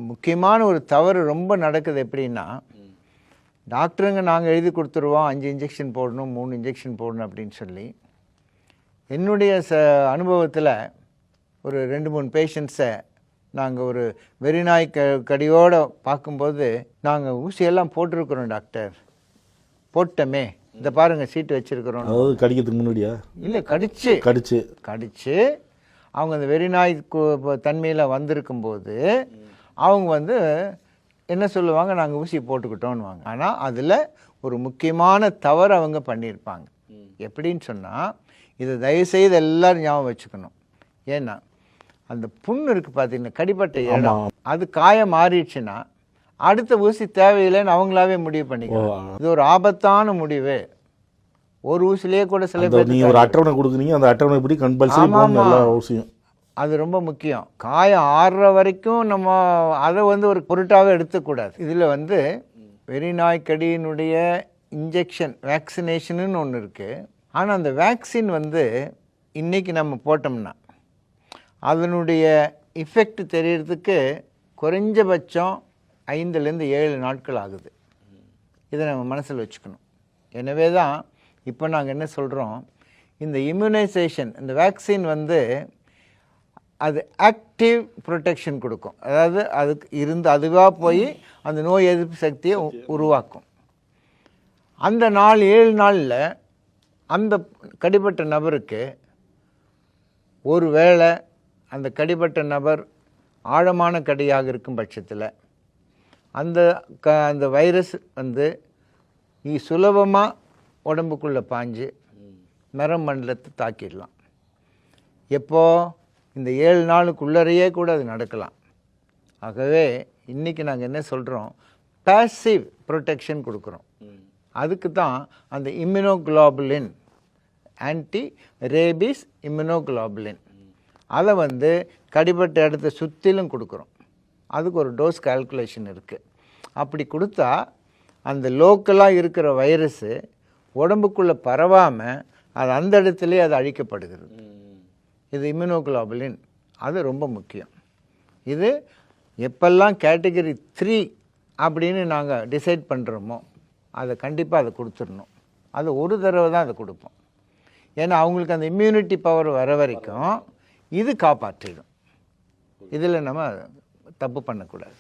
முக்கியமான ஒரு தவறு ரொம்ப நடக்குது எப்படின்னா, டாக்டருங்க நாங்கள் எழுதி கொடுத்துருவோம் 5 இன்ஜெக்ஷன் போடணும் 3 இன்ஜெக்ஷன் போடணும் அப்படின்னு சொல்லி. என்னுடைய அனுபவத்தில் ஒரு 2-3 பேஷண்ட்ஸை நாங்கள் ஒரு வெறிநாய் கடியோடு பார்க்கும்போது, நாங்கள் ஊசியெல்லாம் போட்டிருக்கிறோம் டாக்டர், போட்டமே, இந்த பாருங்கள் சீட்டு வச்சுருக்கிறோம். அதாவது கடிக்கிறதுக்கு முன்னாடியா? இல்லை, கடிச்சு அவங்க அந்த வெறிநாய் தன்மையில் வந்திருக்கும்போது அவங்க வந்து என்ன சொல்லுவாங்க, நாங்கள் ஊசி போட்டுக்கிட்டோன்னுவாங்க. ஆனால் அதில் ஒரு முக்கியமான தவறு அவங்க பண்ணியிருப்பாங்க. எப்படின்னு சொன்னால், இதை தயவுசெய்து எல்லோரும் ஞாபகம் வச்சுக்கணும். ஏன்னா அந்த புண்ணு இருக்குது பார்த்தீங்கன்னா, கடிப்பட்ட இடம், அது காயம் மாறிடுச்சுன்னா அடுத்த ஊசி தேவையில்லைன்னு அவங்களாவே முடிவு பண்ணிக்கலாம். இது ஒரு ஆபத்தான முடிவு. ஒரு ஊசிலேயே கூட சில பேர் நீங்கள் ஒரு அட்டவணை கொடுக்குறீங்க, அந்த அட்டவணை எப்படி கம்பல்சரி எல்லா ஊசியும், அது ரொம்ப முக்கியம். காயம் ஆறுற வரைக்கும் நம்ம அதை வந்து ஒரு பொருட்டாகவே எடுத்துக்கூடாது. இதில் வந்து வெறிநாய்க்கடியினுடைய இன்ஜெக்ஷன் வேக்சினேஷனுன்னு ஒன்று இருக்குது. ஆனால் அந்த வேக்சின் வந்து இன்றைக்கி நம்ம போட்டோம்னா அதனுடைய எஃபெக்ட் தெரியறதுக்கு குறைஞ்சபட்சம் 5-7 நாட்கள் ஆகுது. இதை நம்ம மனசில் வச்சுக்கணும். எனவே தான் இப்போ நாங்கள் என்ன சொல்கிறோம், இந்த இம்யூனைசேஷன், இந்த வேக்சின் வந்து அது ஆக்டிவ் ப்ரொடெக்ஷன் கொடுக்கும். அதாவது அதுக்கு அதுவாக போய் அந்த நோய் எதிர்ப்பு சக்தியை உருவாக்கும். அந்த 7 நாளில் அந்த கடிப்பட்ட நபருக்கு ஒரு வேளை அந்த கடிப்பட்ட நபர் ஆழமான கடியாக இருக்கும் பட்சத்தில் அந்த வைரஸ் வந்து சுலபமாக உடம்புக்குள்ளே பாஞ்சு நரம் மண்டலத்தை தாக்கிடலாம். எப்போ? இந்த 7 நாளுக்குள்ளரையே கூட அது நடக்கலாம். ஆகவே இன்றைக்கி நாங்கள் என்ன சொல்கிறோம், பேசிவ் ப்ரொடெக்ஷன் கொடுக்குறோம். அதுக்கு தான் அந்த இம்யூனோகுளோபுலின், ஆன்டி ரேபிஸ் இம்யூனோகுளோபுலின், அதை வந்து கடிப்பட்ட இடத்த சுற்றிலும் கொடுக்குறோம். அதுக்கு ஒரு டோஸ் கால்குலேஷன் இருக்குது. அப்படி கொடுத்தா அந்த லோக்கலாக இருக்கிற வைரஸு உடம்புக்குள்ளே பரவாமல் அது அந்த இடத்துலேயே அது அழிக்கப்படுகிறது. இது இம்யூனோகுளோபுலின், அது ரொம்ப முக்கியம். இது எப்பெல்லாம் கேட்டகரி 3 அப்படின்னு நாங்கள் டிசைட் பண்ணுறோமோ அதை கண்டிப்பாக அதை கொடுத்துடணும். அது ஒரு தடவை தான் அதை கொடுப்போம். ஏன்னா அவங்களுக்கு அந்த இம்யூனிட்டி பவர் வர வரைக்கும் இது காப்பாற்றிடும். இதில் நம்ம தப்பு பண்ணக்கூடாது.